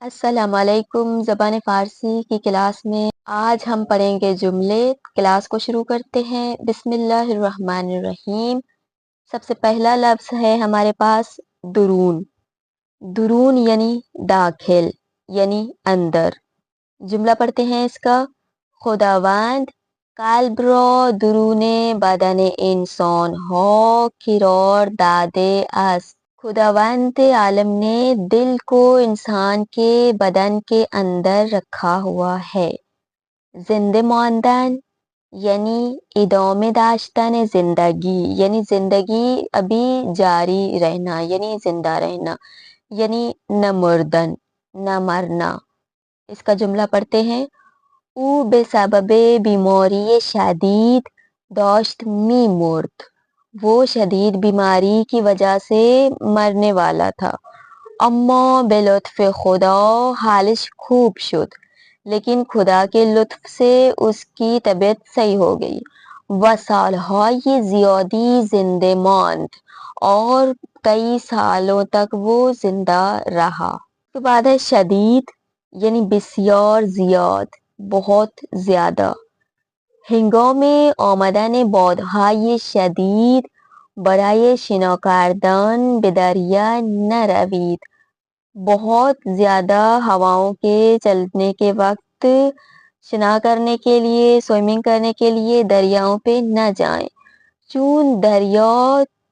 السلام علیکم۔ زبان فارسی کی کلاس میں آج ہم پڑھیں گے جملے۔ کلاس کو شروع کرتے ہیں۔ بسم اللہ الرحمن الرحیم۔ سب سے پہلا لفظ ہے ہمارے پاس درون۔ درون یعنی داخل، یعنی اندر۔ جملہ پڑھتے ہیں اس کا۔ خداوند قلب را درون بدن انسان ها قرار داده است۔ خداوند عالم نے دل کو انسان کے بدن کے اندر رکھا ہوا ہے۔ زندہ ماندن یعنی ادامه داشتن زندگی، یعنی زندگی ابھی جاری رہنا، یعنی زندہ رہنا، یعنی نہ مردن، نہ مرنا۔ اس کا جملہ پڑھتے ہیں۔ او به سبب بیماری شدید داشت می مرد۔ وہ شدید بیماری کی وجہ سے مرنے والا تھا۔ اما به لطف خدا حالش خوب شد، لیکن خدا کے لطف سے اس کی طبیعت صحیح ہو گئی۔ و سالهای زیادی زندہ ماند، اور کئی سالوں تک وہ زندہ رہا۔ اس کے بعد ہے شدید یعنی بسیار زیاد، بہت زیادہ۔ هنگام آمدن بادهای شدید برای شنا کردن به دریا نروید۔ بہت زیادہ ہواؤں کے چلنے کے وقت شنا کرنے کے لیے، سوئمنگ کرنے کے لیے دریاؤں پہ نہ جائیں۔ چون دریا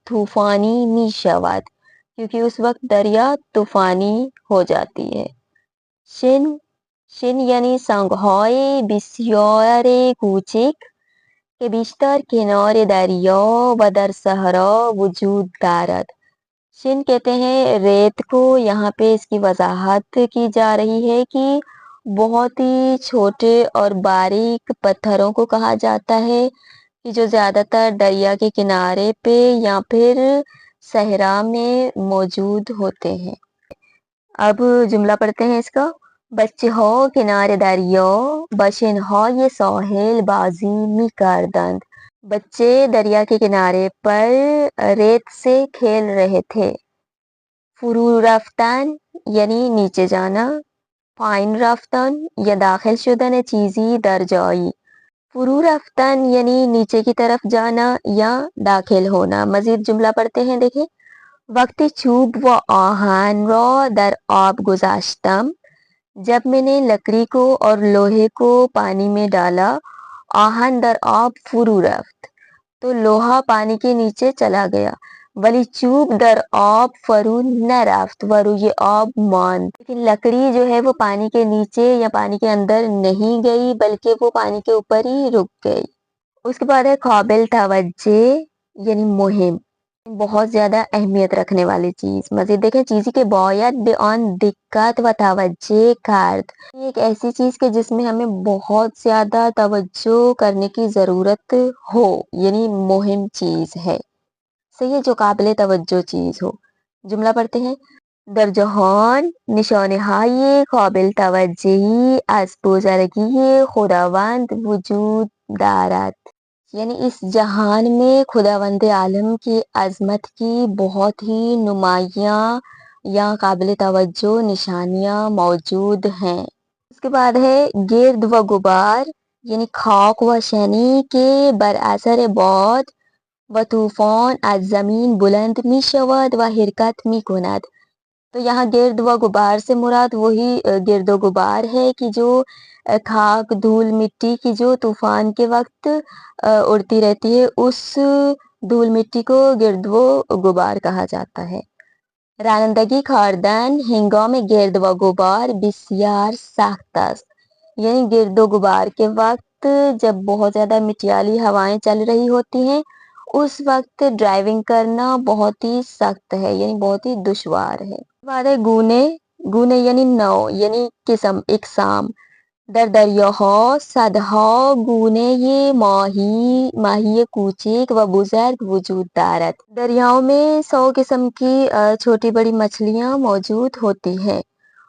طوفانی می شود، کیونکہ اس وقت دریا طوفانی ہو جاتی ہے۔ شن، شن یعنی سنگهای بسیار کوچک که بیشتر کنار دریا و در صحرا وجود دارد۔ شن کہتے ہیں ریت کو، یہاں پہ اس کی وضاحت کی جا رہی ہے کہ بہت ہی چھوٹے اور باریک پتھروں کو کہا جاتا ہے کہ جو زیادہ تر دریا کے کنارے پہ یا پھر صحرا میں موجود ہوتے ہیں۔ اب جملہ پڑھتے ہیں اس کا۔ بچه ها کنار دریا با شنهای ساحل بازی می کردند۔ بچے دریا کے کنارے پر ریت سے کھیل رہے تھے۔ فرو رفتن یعنی نیچے جانا۔ پایین رفتن یا داخل شدن چیزی در جایی۔ فرو رفتن یعنی نیچے کی طرف جانا یا داخل ہونا۔ مزید جملہ پڑھتے ہیں، دیکھیں۔ وقتی چوب و آہن را در آب گذاشتم، جب میں نے لکڑی کو اور لوہے کو پانی میں ڈالا، آہن در آب فرو رفت، تو لوہا پانی کے نیچے چلا گیا۔ ولی چوب در آب فرو نہ رفت و روی آب ماند، لیکن لکڑی جو ہے وہ پانی کے نیچے یا پانی کے اندر نہیں گئی، بلکہ وہ پانی کے اوپر ہی رک گئی۔ اس کے بعد ہے قابل توجہ یعنی مہم، بہت زیادہ اہمیت رکھنے والی چیز۔ مزید دیکھیں، چیزی کے باید به آن دقت و توجہ کرد، ایک ایسی چیز کے جس میں ہمیں بہت زیادہ توجہ کرنے کی ضرورت ہو، یعنی مہم چیز ہے، صحیح ہے، جو قابل توجہ چیز ہو۔ جملہ پڑھتے ہیں۔ در جهان نشانه های قابل توجهی از بزرگی خداوند وجود دارد، یعنی اس جہان میں خداوند عالم کی عظمت کی بہت ہی نمایاں یا قابل توجہ نشانیاں موجود ہیں۔ اس کے بعد ہے گرد و غبار یعنی خاک و شنی کے بر اثر باد و طوفان از زمین بلند می شود و حرکت می کند۔ تو یہاں گرد و غبار سے مراد وہی گرد و غبار ہے کہ جو خاک، دھول، مٹی کی جو طوفان کے وقت اڑتی رہتی ہے، اس دھول مٹی کو گرد و غبار کہا جاتا ہے۔ رانندگی کردن ہنگام گرد و غبار بسیار سخت است، یعنی گرد و غبار کے وقت جب بہت زیادہ مٹیالی ہوائیں چل رہی ہوتی ہیں، اس وقت ڈرائیونگ کرنا بہت ہی سخت ہے، یعنی بہت ہی دشوار ہے۔ بعد ہے گونے، گونے یعنی نوع، یعنی قسم، اقسام۔ در دریاها صدها گونه ماہی کوچک و بزرگ وجود دارد۔ دریاؤں میں 100 قسم کی چھوٹی بڑی مچھلیاں موجود ہوتی ہیں۔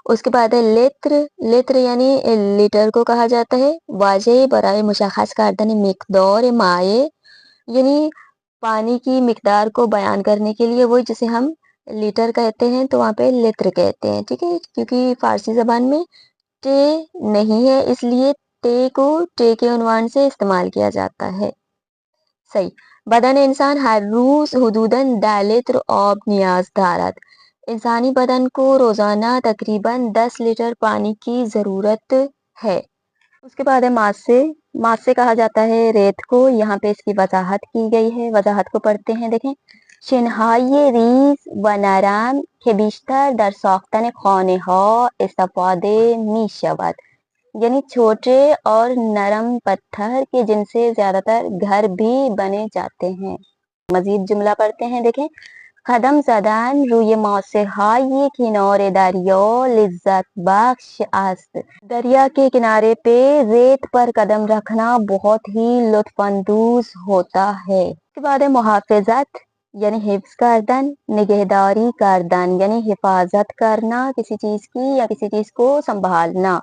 اس کے بعد ہے لتر، لتر یعنی لیٹر کو کہا جاتا ہے۔ واجہ برائے مشخص کردن مقدار مائع، یعنی پانی کی مقدار کو بیان کرنے کے لیے وہ جسے ہم لیٹر کہتے ہیں تو وہاں پہ لتر کہتے ہیں، ٹھیک ہے، کیونکہ فارسی زبان میں ٹے نہیں ہے، اس لیے ٹے کو ٹے کے عنوان سے استعمال کیا جاتا ہے. صحیح. بدن انسان ہر روز حدوداً 2 لیٹر آب نیاز دارد. انسانی بدن کو روزانہ تقریباً 10 لیٹر پانی کی ضرورت ہے. اس کے بعد ہے ماسے. ماسے کہا جاتا ہے ریت کو. یہاں پہ اس کی وضاحت کی گئی ہے. وضاحت کو پڑھتے ہیں، دیکھیں. شنهای ریز و نرم که بیشتر در ساختن خانه ها استفاده می شود. یعنی چھوٹے اور نرم پتھر کے جن سے زیادہ تر گھر بھی بنے جاتے ہیں. مزید جملہ پڑھتے ہیں، دیکھیں. قدم زدن روی ماسه های کنار دریا لذت بخش است. دریا کے کنارے پہ ریت پر قدم رکھنا بہت ہی لطف اندوز ہوتا ہے. اس کے بعد ہے محافظت یعنی حفظ کردن، نگہداری کردن یعنی حفاظت کرنا کسی چیز کی یا کسی چیز کو سنبھالنا.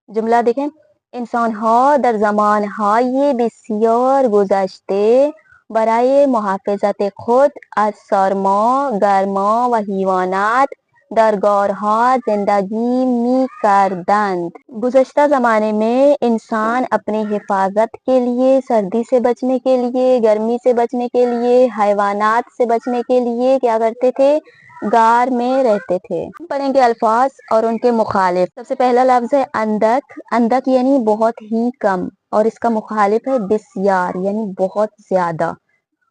جملہ دیکھیں. انسان‌ها در زمان‌های بسیار گذشته برای محافظت خود از سرما، گرما و حیوانات در غارها زندگی می‌کردند. گزشتہ زمانے میں انسان اپنی حفاظت کے لیے، سردی سے بچنے کے لیے، گرمی سے بچنے کے لیے، حیوانات سے بچنے کے لیے کیا کرتے تھے؟ غار میں رہتے تھے. پڑھیں گے الفاظ اور ان کے مخالف. سب سے پہلا لفظ ہے اندک. اندک یعنی بہت ہی کم، اور اس کا مخالف ہے بسیار یعنی بہت زیادہ.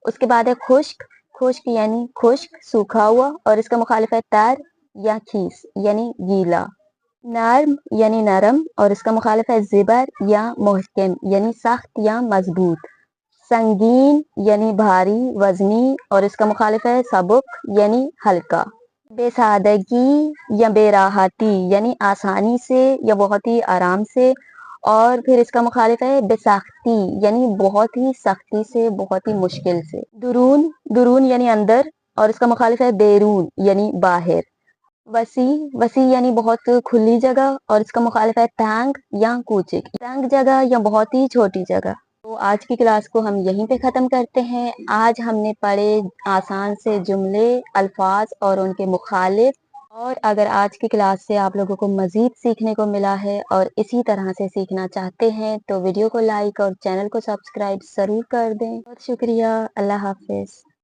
اس کے بعد ہے خشک. خشک یعنی خشک، سوکھا ہوا، اور اس کا مخالف ہے تر یا خیس یعنی گیلا. نرم یعنی نرم، اور اس کا مخالف ہے زبر یا محکم یعنی سخت یا مضبوط. سنگین یعنی بھاری، وزنی، اور اس کا مخالف ہے سبک یعنی ہلکا. بے سادگی یا بے راحتی یعنی آسانی سے یا بہت ہی آرام سے، اور پھر اس کا مخالف ہے بے سختی یعنی بہت ہی سختی سے، بہت ہی مشکل سے. درون. درون یعنی اندر، اور اس کا مخالف ہے بیرون یعنی باہر. وسیع. وسیع یعنی بہت کھلی جگہ، اور اس کا مخالف ہے تنگ یا کوچک. تنگ جگہ یا بہت ہی چھوٹی جگہ. تو آج کی کلاس کو ہم یہیں پہ ختم کرتے ہیں. آج ہم نے پڑھے آسان سے جملے، الفاظ اور ان کے مخالف. اور اگر آج کی کلاس سے آپ لوگوں کو مزید سیکھنے کو ملا ہے اور اسی طرح سے سیکھنا چاہتے ہیں تو ویڈیو کو لائک اور چینل کو سبسکرائب ضرور کر دیں. بہت شکریہ. اللہ حافظ.